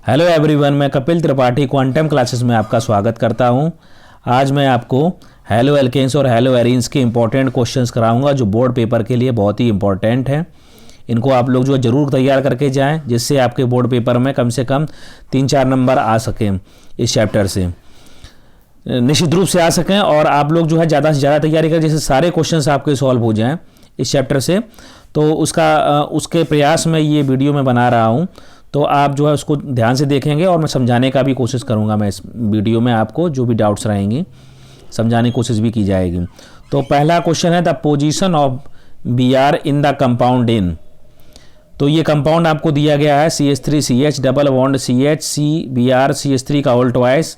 Hello everyone, मैं Kapil Tripathi quantum classes में आपका स्वागत करता हूं। आज मैं आपको हेलो एल्केन्स और हेलो एरीन्स के इंपॉर्टेंट क्वेश्चंस कराऊंगा जो बोर्ड पेपर के लिए बहुत ही इंपॉर्टेंट हैं। इनको आप लोग जो है ज़रूर तैयार करके जाएं, जिससे आपके बोर्ड पेपर में कम से कम 3-4 नंबर आ सकें इस चैप्टर से, निश्चित रूप से आ सकें। और आप लोग जो है ज़्यादा से ज़्यादा तैयारी करें, जैसे सारे क्वेश्चंस आपके सॉल्व हो जाएँ इस चैप्टर से। तो उसके प्रयास में ये वीडियो में बना रहा हूँ, तो आप जो है उसको ध्यान से देखेंगे और मैं समझाने का भी कोशिश करूँगा। मैं इस वीडियो में आपको जो भी डाउट्स रहेंगी समझाने की कोशिश भी की जाएगी। तो पहला क्वेश्चन है the position of Br in the compound in. तो ये कंपाउंड आपको दिया गया है CH3CH double bond CH CBr CH3 का whole twice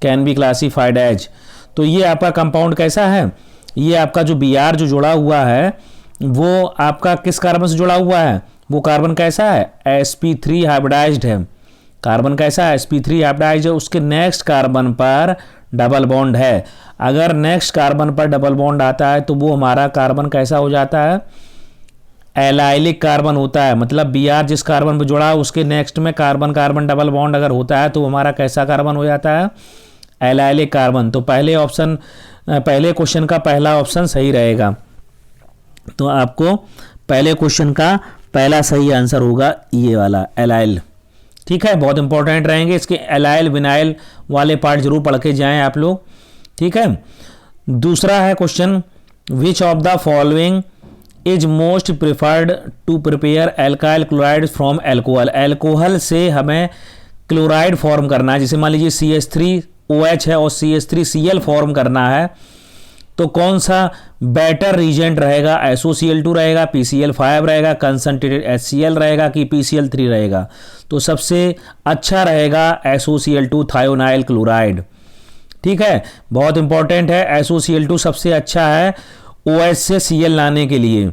can be classified as. तो ये आपका कंपाउंड कैसा है? ये आपका जो Br जो जुड़ा हुआ है वो आपका किस कार्बन से जुड़ा हुआ है? वो कार्बन कैसा है? sp3 हाइब्रिडाइज्ड है। कार्बन कैसा है? sp3 हाइब्रिडाइज्ड है। उसके नेक्स्ट कार्बन पर डबल बॉन्ड है। अगर नेक्स्ट कार्बन पर डबल बॉन्ड आता है तो वो हमारा कार्बन कैसा हो जाता है? एलाइलिक कार्बन होता है। मतलब Br जिस कार्बन पर जुड़ा है उसके नेक्स्ट में कार्बन कार्बन डबल बॉन्ड अगर होता है तो हमारा कैसा कार्बन हो जाता है? Allylic carbon. तो पहले क्वेश्चन का पहला ऑप्शन सही रहेगा। तो आपको पहले क्वेश्चन का पहला सही आंसर होगा ये वाला एलाइल। ठीक है, बहुत इंपॉर्टेंट रहेंगे इसके एलाइल विनाइल वाले पार्ट जरूर पढ़ के जाएं आप लोग। ठीक है, दूसरा है question which of the following is most preferred to prepare alkyl chloride from alcohol. Alcohol से हमें क्लोराइड फॉर्म करना है। जैसे मान लीजिए CH3OH है और CH3Cl फॉर्म करना है, तो कौन सा बेटर रीजेंट रहेगा? SOCl2 रहेगा, PCl5 रहेगा, कंसंट्रेटेड HCl रहेगा कि PCl3 रहेगा? तो सबसे अच्छा रहेगा SOCl2 थायोनाइल क्लोराइड। ठीक है, बहुत इंपॉर्टेंट है। SOCl2 सबसे अच्छा है OH से Cl लाने के लिए,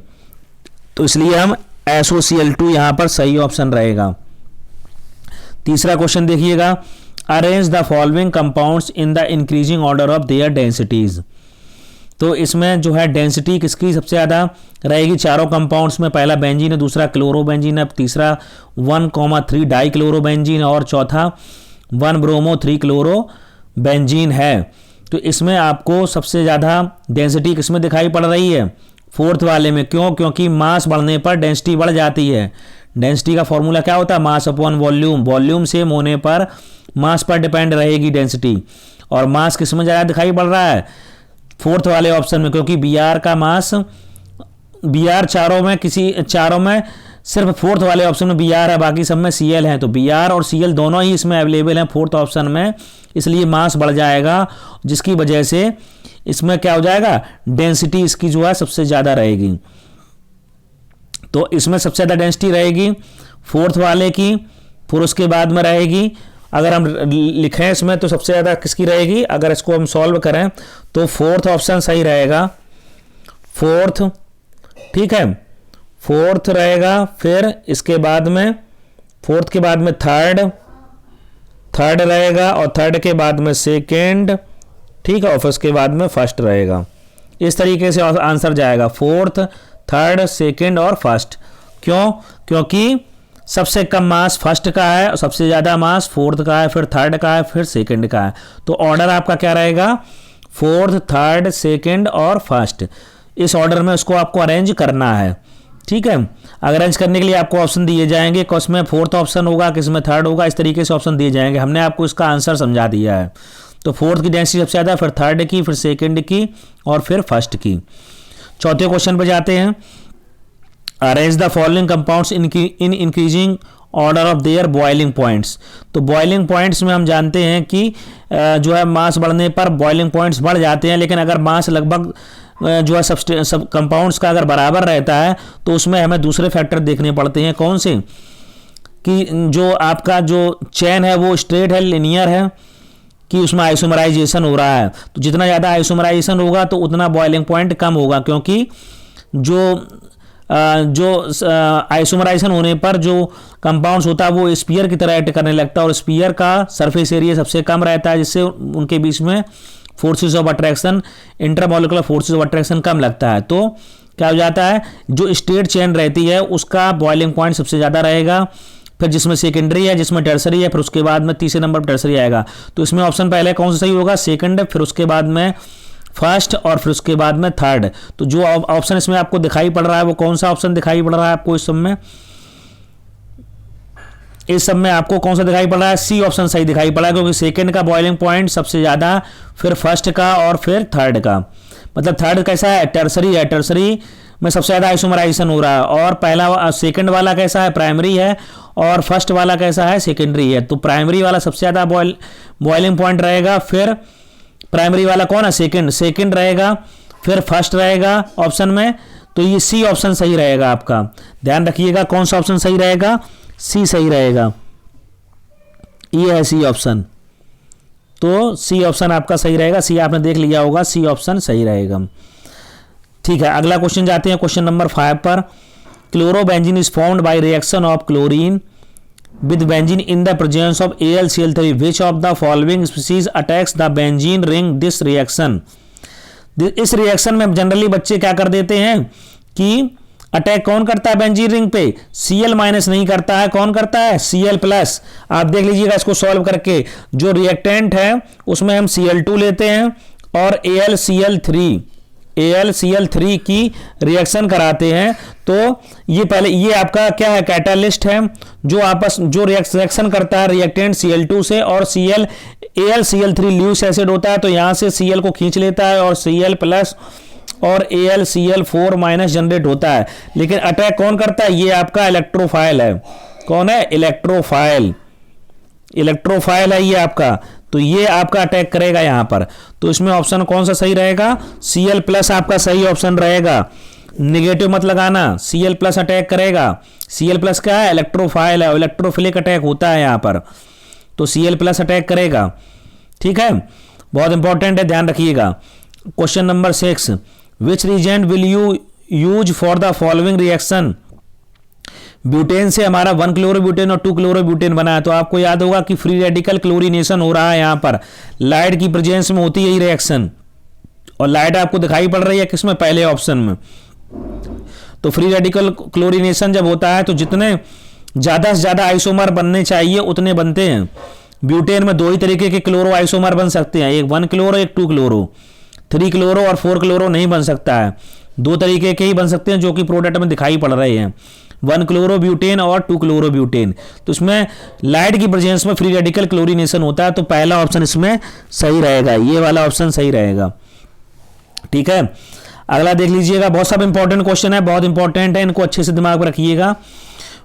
तो इसलिए हम SOCl2 यहां पर सही ऑप्शन रहेगा। तीसरा क्वेश्चन देखिएगा, arrange the following compounds in the increasing order of their densities. तो इसमें जो है डेंसिटी किसकी सबसे ज़्यादा रहेगी? चारों कंपाउंड्स में पहला बेंजीन है, दूसरा क्लोरोबेंजीन है, तीसरा 1,3 डाई क्लोरोबेंजीन और चौथा 1 ब्रोमो 3 क्लोरोबेंजीन है। तो इसमें आपको सबसे ज़्यादा डेंसिटी किसमें दिखाई पड़ रही है? फोर्थ वाले में। क्यों? क्योंकि मास बढ़ने पर डेंसिटी बढ़ जाती है। डेंसिटी का फॉर्मूला क्या होता है? Mass upon volume. Volume same होने पर मास पर डिपेंड रहेगी डेंसिटी। और मास किसमें ज़्यादा दिखाई पड़ रहा है? फोर्थ वाले ऑप्शन में, क्योंकि Br का मास Br चारों में सिर्फ फोर्थ वाले ऑप्शन में Br है, बाकी सब में Cl है। तो Br और Cl दोनों ही इसमें अवेलेबल हैं फोर्थ ऑप्शन में, इसलिए मास बढ़ जाएगा, जिसकी वजह से इसमें क्या हो जाएगा? डेंसिटी इसकी जो है सबसे ज़्यादा रहेगी। तो इसमें सबसे ज़्यादा डेंसिटी रहेगी फोर्थ वाले की, फिर उसके बाद में रहेगी, अगर हम लिखें इसमें तो सबसे ज़्यादा किसकी रहेगी? अगर इसको हम सॉल्व करें तो फोर्थ ऑप्शन सही रहेगा। फोर्थ, ठीक है, फोर्थ रहेगा। फिर इसके बाद में फोर्थ के बाद में थर्ड रहेगा, और थर्ड के बाद में सेकेंड, ठीक है, और फिर उसके बाद में फर्स्ट रहेगा। इस तरीके से आंसर जाएगा फोर्थ, थर्ड, सेकेंड और फर्स्ट। क्यों? क्योंकि सबसे कम मास फर्स्ट का है और सबसे ज़्यादा मास फोर्थ का है, फिर थर्ड का है, फिर सेकंड का है। तो ऑर्डर आपका क्या रहेगा? फोर्थ, थर्ड, सेकंड और फर्स्ट। इस ऑर्डर में उसको आपको अरेंज करना है। ठीक है, अरेंज करने के लिए आपको ऑप्शन दिए जाएंगे, किसमें फोर्थ ऑप्शन होगा, किसमें थर्ड होगा, इस तरीके से ऑप्शन दिए जाएंगे। हमने आपको इसका आंसर समझा दिया है। तो फोर्थ की डेंसिटी सबसे ज़्यादा, फिर थर्ड की, फिर सेकेंड की और फिर फर्स्ट की। चौथे क्वेश्चन पर जाते हैं, arrange the following compounds in increasing order of their boiling points. तो बॉइलिंग पॉइंट्स में हम जानते हैं कि जो है मास बढ़ने पर बॉइलिंग पॉइंट्स बढ़ जाते हैं, लेकिन अगर मास लगभग जो है सब कंपाउंड्स का अगर बराबर रहता है तो उसमें हमें दूसरे फैक्टर देखने पड़ते हैं। कौन से? कि जो आपका जो चेन है वो स्ट्रेट है, लिनियर है, कि उसमें आइसोमराइजेशन हो रहा है। तो जितना ज़्यादा आइसोमराइजेशन होगा तो उतना बॉइलिंग पॉइंट कम होगा, क्योंकि जो आइसोमराइजेशन होने पर जो कंपाउंड्स होता है वो स्फीयर की तरह एक्ट करने लगता है, और स्फीयर का सरफेस एरिया सबसे कम रहता है, जिससे उनके बीच में forces of attraction, intermolecular forces of attraction कम लगता है। तो क्या हो जाता है? जो स्ट्रेट चेन रहती है उसका बॉइलिंग पॉइंट सबसे ज़्यादा रहेगा, फिर जिसमें सेकेंडरी है, जिसमें टर्सरी है, फिर उसके बाद में तीसरे नंबर पर टर्सरी आएगा। तो इसमें ऑप्शन पहले कौन सा सही होगा, सेकंड, फिर उसके बाद में फर्स्ट और फिर उसके बाद में थर्ड। तो जो ऑप्शन इसमें आपको दिखाई पड़ रहा है वो कौन सा ऑप्शन दिखाई पड़ रहा है आपको इस सब में, इस सब में आपको कौन सा दिखाई पड़ रहा है, सी ऑप्शन सही दिखाई पड़ा है, क्योंकि सेकंड का बॉइलिंग पॉइंट सबसे ज़्यादा, फिर फर्स्ट का और फिर थर्ड का। मतलब थर्ड कैसा है, टर्सरी है, टर्सरी में सबसे ज़्यादा आइसोमराइजेशन हो रहा है। और पहला सेकंड वाला कैसा है, प्राइमरी है, और फर्स्ट वाला कैसा है, सेकेंडरी है। तो प्राइमरी वाला सबसे ज़्यादा बॉइलिंग पॉइंट रहेगा, फिर प्राइमरी वाला कौन है, सेकंड रहेगा, फिर फर्स्ट रहेगा ऑप्शन में। तो ये सी ऑप्शन सही रहेगा आपका, ध्यान रखिएगा कौन सा ऑप्शन सही रहेगा, सी सही रहेगा, ये है सी ऑप्शन। तो सी ऑप्शन आपका सही रहेगा, सी आपने देख लिया होगा, सी ऑप्शन सही रहेगा। ठीक है, अगला क्वेश्चन जाते हैं क्वेश्चन नंबर 5 पर। Chlorobenzene is formed by reaction of chlorine with benzene in the presence of AlCl3, which of the following species attacks the benzene ring this reaction। इस रिएक्शन में जनरली बच्चे क्या कर देते हैं कि अटैक कौन करता है बेंजीन रिंग पे, Cl माइनस नहीं करता है, कौन करता है, Cl प्लस। आप देख लीजिएगा इसको सॉल्व करके, जो रिएक्टेंट है उसमें हम Cl2 लेते हैं और AlCl3 की रिएक्शन कराते हैं। तो ये पहले ये आपका क्या है, कैटालिस्ट है, जो रिएक्शन करता है रिएक्टेंट Cl2 से, और AlCl3 ल्यूस एसिड होता है, तो यहां से Cl को खींच लेता है और Cl प्लस और AlCl4 माइनस जनरेट होता है। लेकिन अटैक कौन करता है, ये आपका इलेक्ट्रोफाइल है, कौन है, इलेक्ट्रोफाइल है ये आपका। तो ये आपका अटैक करेगा यहां पर। तो इसमें ऑप्शन कौन सा सही रहेगा, Cl प्लस आपका सही ऑप्शन रहेगा, निगेटिव मत लगाना, Cl प्लस अटैक करेगा। Cl प्लस क्या है, इलेक्ट्रोफाइल है, इलेक्ट्रोफिलिक अटैक होता है यहां पर, तो Cl प्लस अटैक करेगा। ठीक है, बहुत इंपॉर्टेंट है, ध्यान रखिएगा। Question number 6, which reagent will you use for the following reaction. Butane से हमारा 1 क्लोरोब्यूटेन और 2 क्लोरोब्यूटेन बना है। तो आपको याद होगा कि फ्री रेडिकल क्लोरीनेशन हो रहा है यहां पर, लाइट की प्रेजेंस में होती है यही रिएक्शन, और लाइट आपको दिखाई पड़ रही है किसमें, पहले ऑप्शन में। तो फ्री रेडिकल क्लोरीनेशन जब होता है तो जितने ज्यादा से ज्यादा आइसोमर बनने चाहिए उतने बनते हैं। ब्यूटेन में 2 ही तरीके के क्लोरो आइसोमर बन सकते हैं, एक 1 क्लोरो, एक 2 क्लोरो। 3 क्लोरो और 4 क्लोरो नहीं बन सकता है, 2 तरीके के ही बन सकते हैं जो कि प्रोडक्ट में दिखाई पड़ रहे हैं, 1 क्लोरोब्यूटेन और 2 क्लोरोब्यूटेन। तो इसमें लाइट की प्रेजेंस में फ्री रेडिकल क्लोरीनेशन होता है, तो पहला ऑप्शन इसमें सही रहेगा, ये वाला ऑप्शन सही रहेगा। ठीक है, अगला देख लीजिएगा, बहुत सब इंपॉर्टेंट क्वेश्चन है, बहुत इंपॉर्टेंट है, इनको अच्छे से दिमाग में रखिएगा।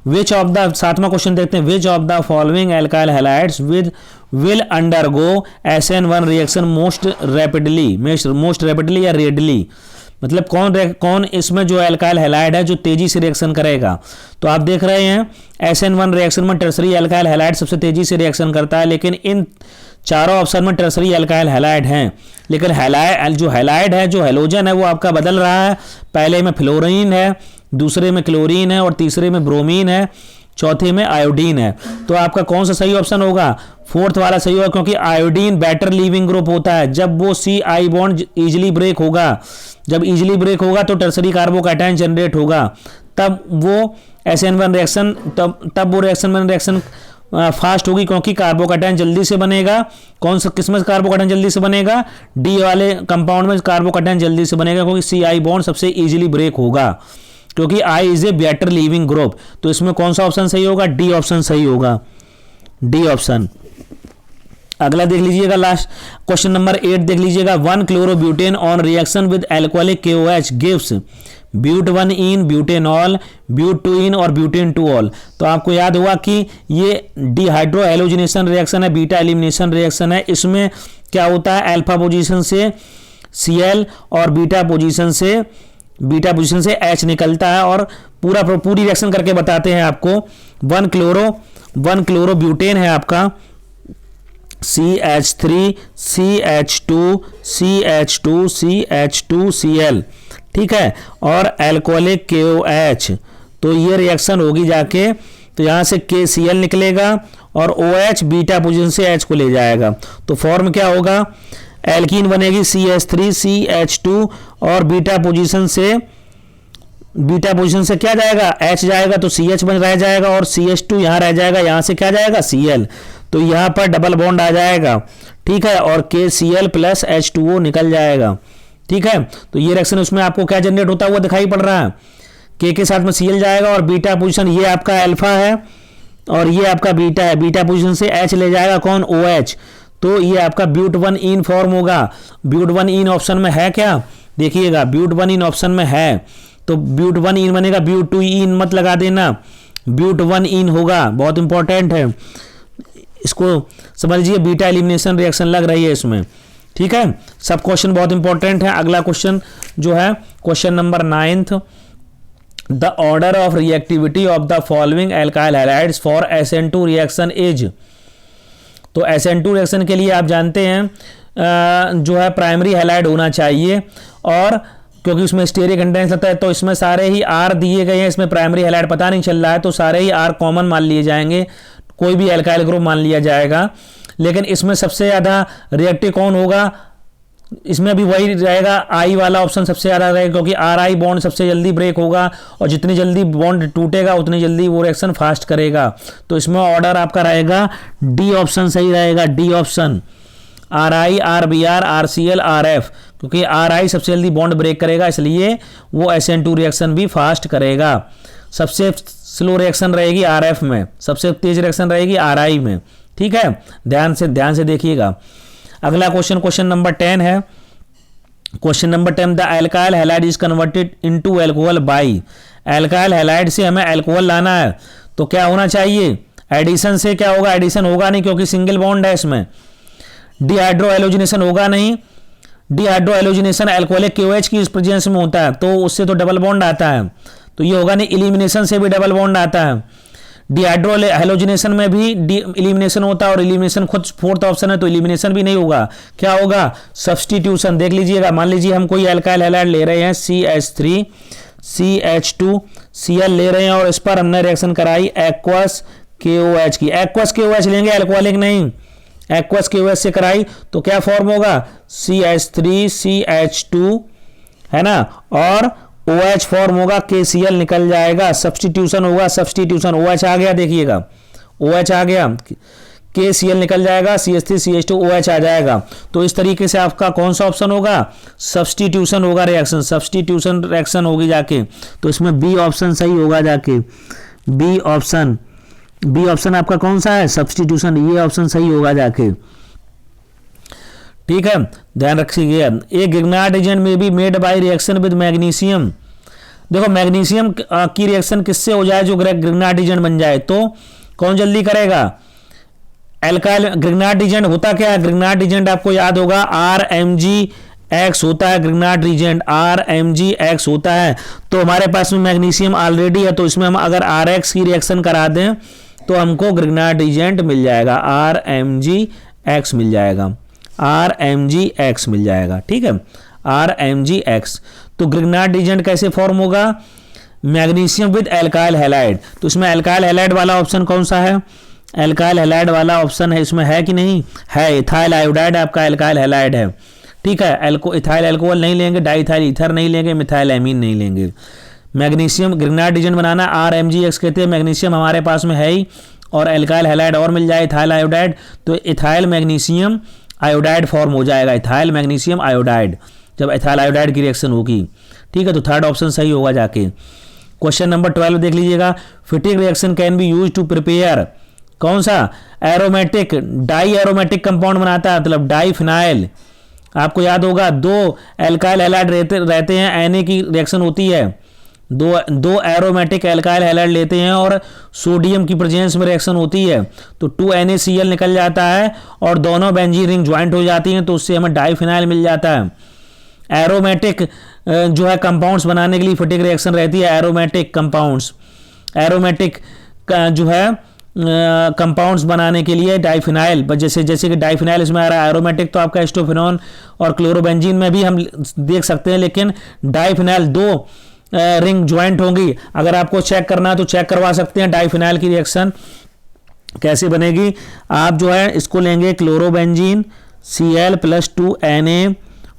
विच ऑफ द, 7वां क्वेश्चन देखते हैं, विच of the following alkyl halides will undergo SN1 reaction most rapidly या रेडली। मतलब कौन इसमें जो एल्काइल हैलाइड है जो तेजी से रिएक्शन करेगा। तो आप देख रहे हैं SN1 रिएक्शन में टर्सरी एल्काइल हैलाइड सबसे तेजी से रिएक्शन करता है, लेकिन इन चारों ऑप्शन में टर्सरी एल्काइल हैलाइड हैं, लेकिन जो हैलाइड है, जो हेलोजन है, वो आपका बदल रहा है। पहले में फ्लोरीन है, दूसरे में क्लोरीन है, और तीसरे में ब्रोमीन है, चौथे में आयोडीन है। तो आपका कौन सा सही ऑप्शन होगा, 4th वाला सही होगा, क्योंकि आयोडीन बेटर लीविंग ग्रुप होता है। जब वो CI बॉन्ड इजिली ब्रेक होगा, जब इजिली ब्रेक होगा तो टर्सरी कार्बोकैटायन जनरेट होगा, तब वो SN1 रिएक्शन तब वो रिएक्शन फास्ट होगी, क्योंकि कार्बोकैटायन जल्दी से बनेगा। कौन सा किसमें कार्बोकैटायन जल्दी से बनेगा, डी वाले कंपाउंड में कार्बोकैटायन जल्दी से बनेगा, क्योंकि CI बॉन्ड सबसे इजीली ब्रेक होगा, क्योंकि I is a better leaving group. तो इसमें कौन सा ऑप्शन सही होगा, डी ऑप्शन सही होगा, डी ऑप्शन। अगला देख लीजिएगा, लास्ट क्वेश्चन नंबर 8 देख लीजिएगा। 1 chlorobutane on reaction with alcoholic KOH gives but1-ene butanol, but2-ene और butane-2-ol। तो आपको याद होगा कि ये डिहाइड्रो हेलोजिनेशन रिएक्शन है, बीटा एलिमिनेशन रिएक्शन है। इसमें क्या होता है, अल्फा पोजीशन से Cl और बीटा पोजीशन से H निकलता है, और पूरी रिएक्शन करके बताते हैं आपको। 1 क्लोरो ब्यूटेन है आपका, CH3 CH2 CH2 CH2 Cl, ठीक है, और एल्कोहलिक KOH। तो ये रिएक्शन होगी जाके, तो यहां से KCl निकलेगा और OH बीटा पोजीशन से H को ले जाएगा। तो फॉर्म क्या होगा, एल्कीन बनेगी CH3 CH2 और बीटा पोजीशन से बीटा पोजीशन से क्या जाएगा, H जाएगा तो CH बन रह जाएगा और CH2 यहाँ रह जाएगा, यहाँ से क्या जाएगा Cl, तो यहाँ पर डबल बॉन्ड आ जाएगा, ठीक है, और KCl प्लस H2O निकल जाएगा, ठीक है। तो ये रिएक्शन उसमें आपको क्या जनरेट होता हुआ दिखाई पड़ रहा है, K के साथ में Cl जाएगा और बीटा पोजीशन ये आपका अल्फा है और ये आपका बीटा है, बीटा पोजीशन से H ले जाएगा कौन, OH, तो ये आपका ब्यूट 1 इन फॉर्म होगा। ब्यूट 1 इन ऑप्शन में है क्या, देखिएगा ब्यूट 1 इन ऑप्शन में है, तो ब्यूट 1 इन बनेगा, ब्यूट 2 इन मत लगा देना, ब्यूट 1 इन होगा, बहुत इंपॉर्टेंट है, इसको समझ लीजिए, बीटा एलिमिनेशन रिएक्शन लग रही है इसमें, ठीक है। सब क्वेश्चन बहुत इंपॉर्टेंट है। अगला क्वेश्चन जो है question number 9th, the order of reactivity of the following alkyl halides for SN2 reaction is, तो SN2 रिएक्शन के लिए आप जानते हैं जो है प्राइमरी हैलाइड होना चाहिए, और क्योंकि उसमें स्टेरिक कंटेंस रहता है तो इसमें सारे ही R दिए गए हैं, इसमें प्राइमरी हैलाइड पता नहीं चल रहा है तो सारे ही R कॉमन मान लिए जाएंगे, कोई भी एल्काइल ग्रुप मान लिया जाएगा, लेकिन इसमें सबसे ज़्यादा रिएक्टिव कौन होगा, इसमें भी वही रहेगा, I वाला ऑप्शन सबसे ज़्यादा रहेगा, क्योंकि RI बॉन्ड सबसे जल्दी ब्रेक होगा और जितनी जल्दी बॉन्ड टूटेगा उतनी जल्दी वो रिएक्शन फास्ट करेगा, तो इसमें ऑर्डर आपका रहेगा D ऑप्शन सही रहेगा, D option, RI, RBr, RCl, RF, क्योंकि RI सबसे जल्दी बॉन्ड ब्रेक करेगा इसलिए वो SN2 रिएक्शन भी फास्ट करेगा। सबसे स्लो रिएक्शन रहेगी RF में, सबसे तेज रिएक्शन रहेगी RI में, ठीक है, ध्यान से देखिएगा। अगला क्वेश्चन, क्वेश्चन नंबर 10 है, question number 10, the alkyl halide is converted into alcohol by, alkyl halide से हमें अल्कोहल लाना है तो क्या होना चाहिए, एडिशन से क्या होगा, एडिशन होगा नहीं क्योंकि सिंगल बॉन्ड है इसमें, डिहाइड्रो एलोजिनेशन होगा नहीं, डिहाइड्रो एलोजिनेशन अल्कोहलिक KOH की प्रेजेंस में होता है तो उससे तो डबल बॉन्ड आता है, तो ये होगा नहीं, इलिमिनेशन से भी डबल बॉन्ड आता है, डिहाइड्रो हेलोजिनेशन में भी इलिमिनेशन होता है और इलिमिनेशन खुद फोर्थ ऑप्शन है तो इलिमिनेशन भी नहीं होगा, क्या होगा, सब्स्टिट्यूशन। देख लीजिएगा, मान लीजिए हम कोई एल्काइल हैलाइड ले रहे हैं CH3 CH2 Cl ले रहे हैं और इस पर हमने रिएक्शन कराई एक्वस KOH की, एक्वस KOH लेंगे, अल्कोहलिक नहीं, एक्वस KOH से कराई तो क्या फॉर्म होगा, CH3 CH2 है ना, और OH फॉर्म होगा, KCl निकल जाएगा, सब्स्टिट्यूशन होगा, सब्स्टिट्यूशन OH आ गया, देखिएगा OH आ गया, KCl निकल जाएगा, CH3 CH2 OH आ जाएगा, तो इस तरीके से आपका कौन सा ऑप्शन होगा, सब्स्टिट्यूशन होगा रिएक्शन, सब्स्टिट्यूशन रिएक्शन होगी जाके, तो इसमें B ऑप्शन सही होगा जाके, B ऑप्शन आपका कौन सा है, सब्स्टिट्यूशन, ये ऑप्शन सही होगा जाके, ठीक है, ध्यान रखिएगा। ए ग्रिग्नार्ड एजेंट में भी made by reaction with magnesium, देखो मैग्नीशियम की रिएक्शन किससे हो जाए जो ग्रिग्नार्ड एजेंट बन जाए तो कौन जल्दी करेगा, एल्काइल। ग्रिग्नार्ड एजेंट होता क्या है, ग्रिग्नार्ड एजेंट आपको याद होगा RMgX होता है, ग्रिग्नार्ड एजेंट RMgX होता है, तो हमारे पास में मैग्नीशियम ऑलरेडी है तो इसमें हम अगर RX की रिएक्शन करा दें तो हमको ग्रिग्नार्ड एजेंट मिल जाएगा, RMgX मिल जाएगा, RMgX मिल जाएगा, ठीक है, RMgX। तो ग्रिग्नार्ड एजेंट कैसे फॉर्म होगा, मैग्नीशियम विद एल्काइल हैलाइड, तो इसमें एल्काइल हैलाइड वाला ऑप्शन कौन सा है, एल्काइल हैलाइड वाला ऑप्शन है, इसमें है कि नहीं है, इथाइल आयोडाइड आपका एल्काइल हैलाइड है, ठीक है, इथाइल अल्कोहल नहीं लेंगे, डाइथाइल ईथर नहीं लेंगे, मिथाइल एमीन नहीं लेंगे। मैग्नीशियम ग्रिग्नार्ड एजेंट बनाना RMgX कहते हैं, मैग्नीशियम हमारे पास में है ही और एल्काइल हैलाइड और मिल जाए इथाइल आयोडाइड, तो इथाइल मैग्नीशियम आयोडाइड फॉर्म हो जाएगा, इथाइल मैग्नीशियम आयोडाइड, जब इथाइल आयोडाइड की रिएक्शन होगी, ठीक है, तो थर्ड ऑप्शन सही होगा जाके। क्वेश्चन नंबर 12 देख लीजिएगा, Fittig reaction can be use to prepare, कौन सा, एरोमेटिक, डाई एरोमेटिक कंपाउंड बनाता है, मतलब डाई फिनाइल, आपको याद होगा 2 एल्काइल हैलाइड रहते हैं, Na की रिएक्शन होती है, दो एरोमेटिक एल्काइल हैलाइड लेते हैं और सोडियम की प्रेजेंस में रिएक्शन होती है तो 2NaCl निकल जाता है और दोनों बेंजीन रिंग ज्वाइंट हो जाती हैं तो उससे हमें डाईफिनाइल मिल जाता है। एरोमेटिक जो है कंपाउंड्स बनाने के लिए फिटिक रिएक्शन रहती है, एरोमेटिक कंपाउंड्स, एरोमेटिक जो है कंपाउंड्स बनाने के लिए डाईफिनाइल, जैसे कि डाईफिनाइल इसमें आ रहा है, एरोमेटिक तो आपका एस्टोफिनोन और क्लोरोबेंजीन में भी हम देख सकते हैं, लेकिन डाईफिनाइल 2 रिंग ज्वाइंट होंगी। अगर आपको चेक करना है तो चेक करवा सकते हैं डाईफिनाइल की रिएक्शन कैसे बनेगी। आप जो है इसको लेंगे क्लोरोबेंजीन Cl + 2Na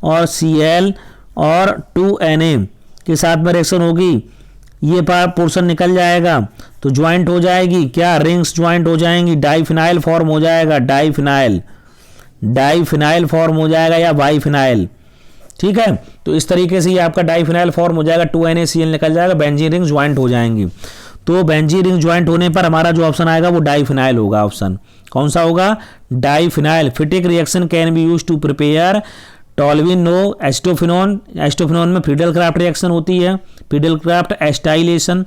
और Cl और 2Na के साथ में रिएक्शन होगी ये पोर्शन निकल जाएगा तो ज्वाइंट हो जाएगी क्या, रिंग्स ज्वाइंट हो जाएंगी, डाइफिनाइल फॉर्म हो जाएगा, डाइफिनाइल फॉर्म हो जाएगा या बाइफिनाइल। ठीक है, तो इस तरीके से ये आपका डाइफिनाइल फॉर्म हो जाएगा, 2NaCl निकल जाएगा, बेंजीन रिंग ज्वाइंट हो जाएंगी। तो बेंजीन रिंग ज्वाइंट होने पर हमारा जो ऑप्शन आएगा वो डाइफिनाइल होगा। ऑप्शन कौन सा होगा, diphenyl. Fittig reaction can be use to prepare toluene no acetophenone. Acetophenone में फ्रीडल-क्राफ्ट रिएक्शन होती है, फ्रीडल-क्राफ्ट एस्टाइलेशन,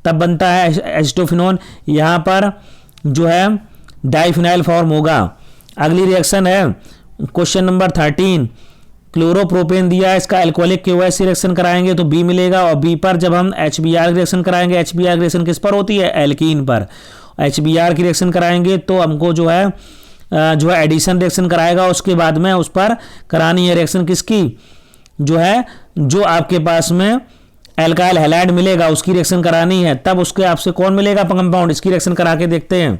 तब बनता है एस्टोफिनोन। यहाँ पर जो है डाइफिनाइल फॉर्म होगा। अगली रिएक्शन है क्वेश्चन नंबर 13, क्लोरोप्रोपेन दिया है, इसका एल्कोहलिक KOH रिएक्शन कराएंगे तो B मिलेगा, और B पर जब हम HBr रिएक्शन कराएंगे, HBr रिएक्शन किस पर होती है, एल्कीन पर। HBr की रिएक्शन कराएंगे तो हमको जो है एडिशन रिएक्शन कराएगा, उसके बाद में उस पर करानी है रिएक्शन किसकी, जो है जो आपके पास में एल्काइल हैलाइड मिलेगा उसकी रिएक्शन करानी है, तब उसके आपसे कौन मिलेगा कंपाउंड, इसकी रिएक्शन करा के देखते हैं।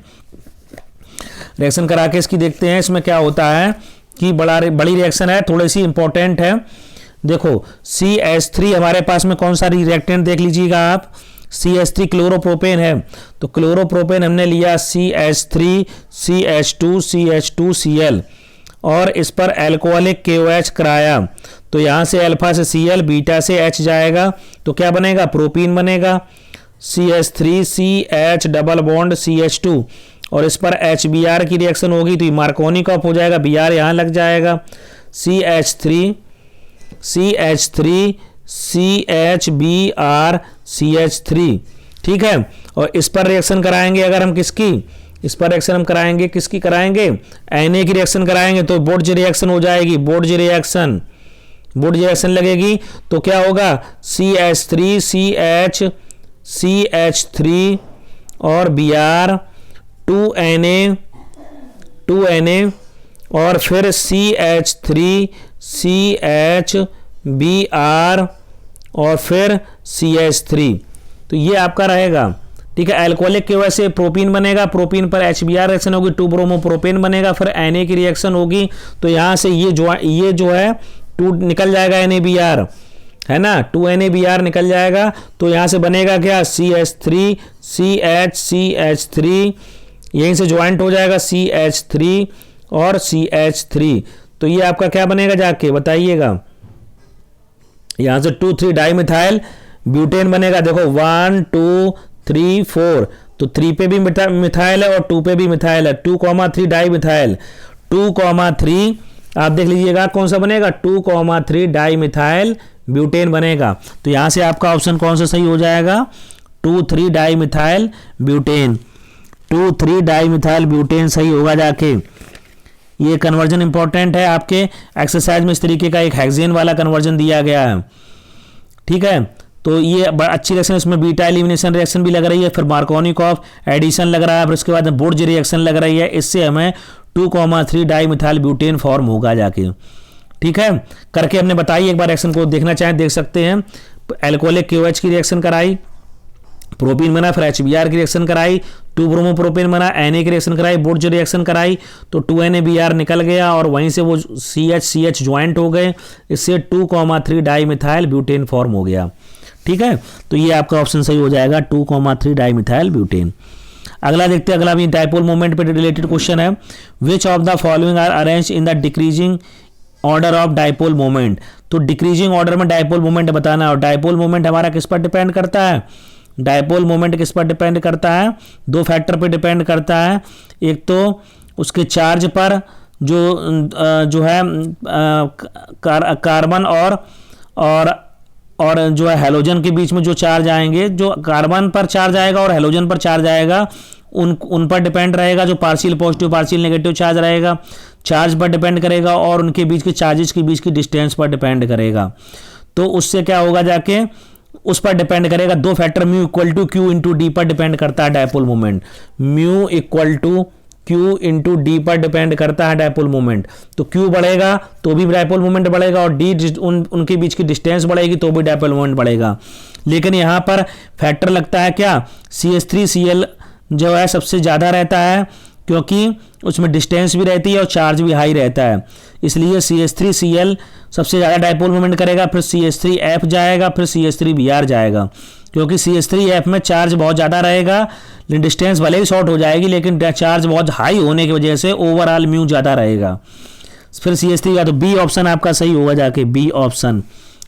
रिएक्शन करा के इसकी देखते हैं, इसमें क्या होता है कि बड़ी रिएक्शन है, थोड़ी सी इंपॉर्टेंट है। देखो CH3 हमारे पास में कौन सा रिएक्टेंट देख लीजिएगा आप, CH3 क्लोरोप्रोपेन है, तो क्लोरोप्रोपेन हमने लिया CH3 CH2 और इस पर एल्कोहलिक KOH कराया, तो यहाँ से अल्फा से Cl, बीटा से H जाएगा, तो क्या बनेगा, प्रोपीन बनेगा, CH3 CH double bond CH2, और इस पर HBr की रिएक्शन होगी तो ये मार्कोनिकॉफ हो जाएगा, Br यहाँ लग जाएगा, CH3 CHBr CH3। ठीक है, और इस पर रिएक्शन कराएंगे अगर हम किसकी, इस पर रिएक्शन हम कराएंगे किसकी कराएंगे, Na की रिएक्शन कराएंगे तो बोर्ज रिएक्शन हो जाएगी, बोर्ज रिएक्शन लगेगी, तो क्या होगा CH3 CH3 और Br 2Na और फिर CH3 CHBr और फिर CH3, तो ये आपका रहेगा। ठीक है, अल्कोहलिक की वजह से प्रोपीन बनेगा, प्रोपीन पर HBr रिएक्शन होगी, 2 ब्रोमोप्रोपेन बनेगा, फिर Na की रिएक्शन होगी, तो यहाँ से ये जो है 2 निकल जाएगा NaBr, है ना, 2NaBr निकल जाएगा, तो यहाँ से बनेगा क्या, CH3 CH3, यहीं से ज्वाइंट हो जाएगा CH3 और CH3, तो ये आपका क्या बनेगा जाके बताइएगा, यहाँ से 2,3 डाइमिथाइल ब्यूटेन बनेगा। देखो 1 2 3 4, तो 3 पे भी मिथाइल है और 2 पे भी मिथाइल है, 2,3 डाइमिथाइल, 2,3 आप देख लीजिएगा कौन सा बनेगा, 2,3 डाइमिथाइल ब्यूटेन बनेगा। तो यहाँ से आपका ऑप्शन कौन सा सही हो जाएगा, 2,3 डाइमिथाइल ब्यूटेन, 2,3 डाइमिथाइल ब्यूटेन सही होगा जाके। ये कन्वर्जन इंपॉर्टेंट है, आपके एक्सरसाइज में इस तरीके का एक हेक्सेन वाला कन्वर्जन दिया गया है। ठीक है, तो ये अच्छी रिएक्शन, इसमें बीटा एलिमिनेशन रिएक्शन भी लग रही है, फिर मार्कोनिकॉफ एडिशन लग रहा है, फिर उसके बाद बोर्ज रिएक्शन लग रही है, इससे हमें 2,3 डाइमिथाइल ब्यूटेन फॉर्म होगा जाके। ठीक है, करके हमने बताई, एक बार रिएक्शन को देखना चाहें देख सकते हैं। एल्कोहलिक KOH की रिएक्शन कराई, प्रोपीन बना, फिर HBr की रिएक्शन कराई, 2 ब्रोमोप्रोपेन बना, Na की रिएक्शन कराई, बोर्ज रिएक्शन कराई, तो 2NaBr निकल गया और वहीं से वो CH ज्वाइंट हो गए, इससे 2,3 डाइमिथाइल ब्यूटेन फॉर्म हो गया। ठीक है, तो ये आपका ऑप्शन सही हो जाएगा, 2,3 डाइमिथाइल ब्यूटेन। अगला देखते हैं, अगला भी डाइपोल मोमेंट पे रिलेटेड क्वेश्चन है, which of the following are arrange in the decreasing order of dipole moment. तो डिक्रीजिंग ऑर्डर में डाइपोल मोमेंट बताना है, और डाइपोल मोमेंट हमारा किस पर डिपेंड करता है, डाइपोल मोमेंट किस पर डिपेंड करता है, 2 फैक्टर पर डिपेंड करता है। एक तो उसके चार्ज पर जो है कार्बन और जो है हेलोजन के बीच में जो चार्ज आएंगे, जो कार्बन पर चार्ज आएगा और हेलोजन पर चार्ज आएगा, उन पर डिपेंड रहेगा, जो partial positive partial negative charge रहेगा, चार्ज पर डिपेंड करेगा, और उनके बीच के चार्जेस के बीच की डिस्टेंस पर डिपेंड करेगा। तो उससे क्या होगा जाके, उस पर डिपेंड करेगा, 2 factor mu equal to Q into D पर डिपेंड करता है dipole moment, mu equal to Q into D पर डिपेंड करता है डाइपोल मोमेंट। तो क्यू बढ़ेगा तो भी डाइपोल मोमेंट बढ़ेगा, और डी उनके बीच की डिस्टेंस बढ़ेगी तो भी डाइपोल मोमेंट बढ़ेगा। लेकिन यहाँ पर फैक्टर लगता है क्या, CH3Cl जो है सबसे ज़्यादा रहता है, क्योंकि उसमें डिस्टेंस भी रहती है और चार्ज भी हाई रहता है, इसलिए CH3Cl सबसे ज़्यादा डाइपोल मोमेंट करेगा, फिर CH3F जाएगा, फिर CH3Br जाएगा। क्योंकि CH3F में चार्ज बहुत ज़्यादा रहेगा, डिस्टेंस भले ही शॉर्ट हो जाएगी लेकिन चार्ज बहुत हाई होने की वजह से ओवरऑल म्यू ज़्यादा रहेगा। फिर CH3 का तो बी ऑप्शन आपका सही होगा जाके, बी ऑप्शन।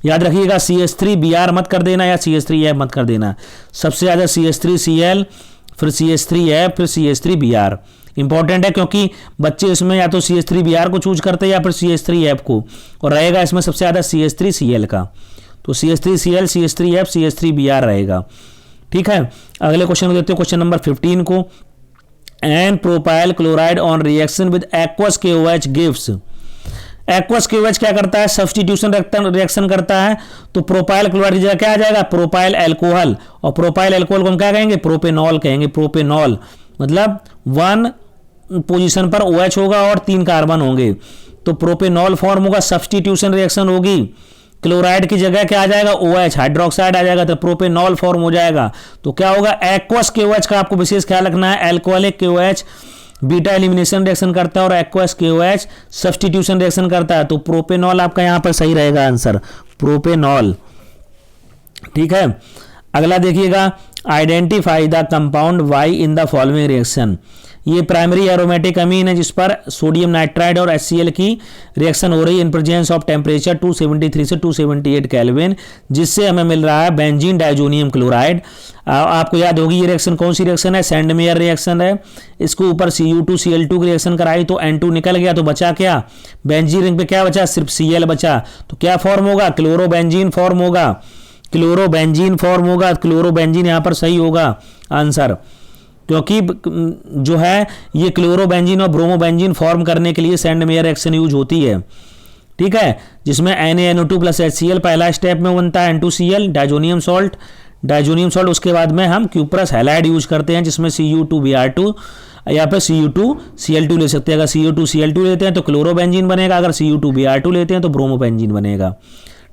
याद रखिएगा CH3Br मत कर देना या CH3F मत कर देना, सबसे ज़्यादा CH3Cl, फिर CH3F, फिर CH3Br इंपॉर्टेंट है, क्योंकि बच्चे इसमें या तो CH3Br को चूज करते हैं या फिर CH3F को, और रहेगा इसमें सबसे ज़्यादा CH3Cl का, तो CH3Cl, CH3F, CH3Br रहेगा। ठीक है, अगले क्वेश्चन को देखते हो, क्वेश्चन नंबर 15 को। N propyl chloride on reaction with aqueous KOH gives. Aqueous KOH क्या करता है, सब्स्टिट्यूशन रिएक्शन करता है, तो प्रोपाइल क्लोराइड की जगह क्या आ जाएगा, प्रोपाइल अल्कोहल, और प्रोपाइल अल्कोहल को हम क्या कहेंगे, प्रोपेनॉल कहेंगे। प्रोपेनॉल मतलब 1 पोजीशन पर OH होगा और 3 कार्बन होंगे, तो प्रोपेनॉल फॉर्म होगा, सब्स्टिट्यूशन रिएक्शन होगी, क्लोराइड की जगह क्या आ जाएगा, OH हाइड्रोक्साइड आ जाएगा, तो प्रोपेनॉल फॉर्म हो जाएगा। तो क्या होगा, एक्वस KOH का आपको विशेष ख्याल रखना है, alcoholic KOH beta elimination reaction करता है और एक्वस KOH सब्स्टिट्यूशन रिएक्शन करता है, तो प्रोपेनॉल आपका यहां पर सही रहेगा आंसर, प्रोपेनॉल। ठीक है, अगला देखिएगा, identify the compound Y in the following reaction. ये प्राइमरी एरोमेटिक अमीन है जिस पर सोडियम नाइट्राइड और HCl की रिएक्शन हो रही है इन प्रेजेंस ऑफ टेम्परेचर 273 से 278 केल्विन, जिससे हमें मिल रहा है बेंजीन डाइजोनियम क्लोराइड। आपको याद होगी ये रिएक्शन कौन सी रिएक्शन है, सेंडमेयर रिएक्शन है। इसको ऊपर Cu2Cl2 की रिएक्शन कराई तो N2 निकल गया, तो बचा क्या, बेंजीन रिंग पे क्या बचा, सिर्फ Cl बचा, तो क्या फॉर्म होगा, क्लोरोबेंजीन फॉर्म होगा, क्लोरोबेंजीन फॉर्म होगा, क्लोरोबेंजीन यहाँ पर सही होगा आंसर, क्योंकि जो है ये क्लोरोबेंजीन और ब्रोमोबेंजीन फॉर्म करने के लिए सेंडमेयर रिएक्शन यूज होती है। ठीक है, जिसमें NaNO2 प्लस HCl पहला स्टेप में बनता है, N2Cl डाइजोनियम सॉल्ट, उसके बाद में हम क्यूप्रस हैलाइड यूज करते हैं जिसमें Cu2Br2 या फिर Cu2Cl2 ले सकते हैं। अगर Cu2Cl2 लेते हैं तो क्लोरोबेंजीन बनेगा, अगर Cu2Br2 लेते हैं तो ब्रोमोबेंजीन बनेगा।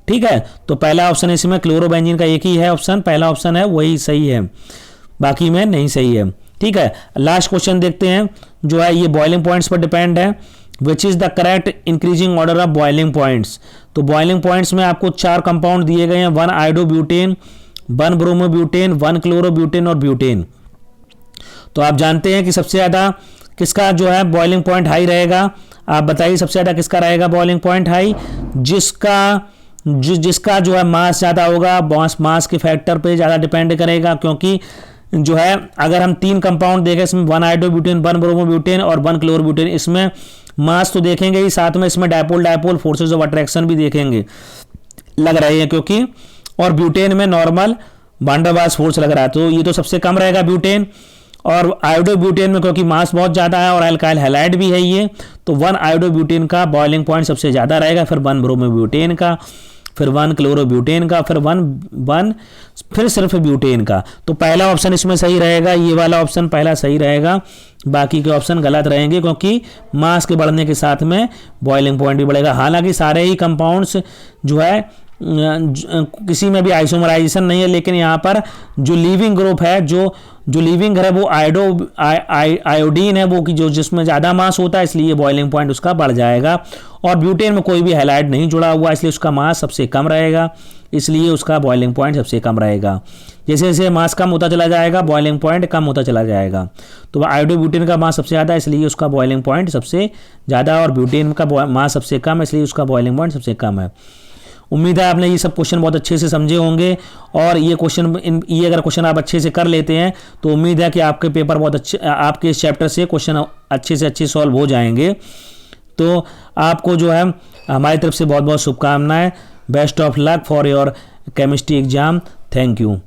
ठीक है, तो पहला ऑप्शन इसमें क्लोरोबेंजीन का एक ही है ऑप्शन, पहला ऑप्शन है वही सही है, बाकी में नहीं सही है। ठीक है, लास्ट क्वेश्चन देखते हैं, जो है ये बॉइलिंग पॉइंट्स पर डिपेंड है। Which is the correct increasing order of boiling points. तो बॉइलिंग पॉइंट्स में आपको 4 कंपाउंड दिए गए हैं, 1 आयोडोब्यूटेन, 1 ब्रोमोब्यूटेन, 1 क्लोरोब्यूटेन और ब्यूटेन। तो आप जानते हैं कि सबसे ज्यादा किसका जो है बॉइलिंग पॉइंट हाई रहेगा, आप बताइए सबसे ज्यादा किसका रहेगा बॉइलिंग पॉइंट हाई, जिसका जो है मास ज्यादा होगा, मास के फैक्टर पे ज्यादा डिपेंड करेगा, क्योंकि जो है अगर हम 3 कंपाउंड देखें इसमें 1 आयोडोब्यूटेन, 1 ब्रोमोब्यूटेन और 1 क्लोरोब्यूटेन, इसमें मास तो देखेंगे ही, साथ में इसमें डायपोल फोर्सेस ऑफ अट्रैक्शन भी देखेंगे, लग रहे हैं, क्योंकि और ब्यूटेन में normal van der Waals force लग रहा है, तो ये तो सबसे कम रहेगा ब्यूटेन। और आयोडोब्यूटेन में क्योंकि मास बहुत ज़्यादा है और अल्काइल हैलाइड भी है ये, तो 1 आयोडोब्यूटेन का बॉइलिंग पॉइंट सबसे ज़्यादा रहेगा, फिर 1 ब्रोमोब्यूटेन का, फिर 1 क्लोरोब्यूटेन का, फिर सिर्फ ब्यूटेन का। तो पहला ऑप्शन इसमें सही रहेगा, ये वाला ऑप्शन पहला सही रहेगा, बाकी के ऑप्शन गलत रहेंगे, क्योंकि मास के बढ़ने के साथ में बॉइलिंग पॉइंट भी बढ़ेगा। हालांकि सारे ही कंपाउंड्स जो है किसी में भी आइसोमराइजेशन नहीं है, लेकिन यहाँ पर जो लीविंग ग्रुप है, जो लीविंग है वो आयोडीन है, वो कि जो जिसमें ज़्यादा मास होता है, इसलिए बॉइलिंग पॉइंट उसका बढ़ जाएगा। और ब्यूटेन में कोई भी हैलाइड नहीं जुड़ा हुआ, इसलिए उसका मास सबसे कम रहेगा, इसलिए उसका बॉइलिंग पॉइंट सबसे कम रहेगा। जैसे जैसे मास कम होता चला जाएगा बॉइलिंग पॉइंट कम होता चला जाएगा। तो आयोडोब्यूटेन का मास सबसे ज़्यादा, इसलिए उसका बॉइलिंग पॉइंट सबसे ज़्यादा, और ब्यूटेन का मास सबसे कम, इसलिए उसका बॉइलिंग पॉइंट सबसे कम है। उम्मीद है आपने ये सब क्वेश्चन बहुत अच्छे से समझे होंगे, और ये अगर क्वेश्चन आप अच्छे से कर लेते हैं तो उम्मीद है कि आपके पेपर बहुत अच्छे, आपके इस चैप्टर से क्वेश्चन अच्छे से अच्छे सॉल्व हो जाएंगे। तो आपको जो है हमारी तरफ से बहुत बहुत शुभकामनाएं। Best of luck for your chemistry exam. Thank you.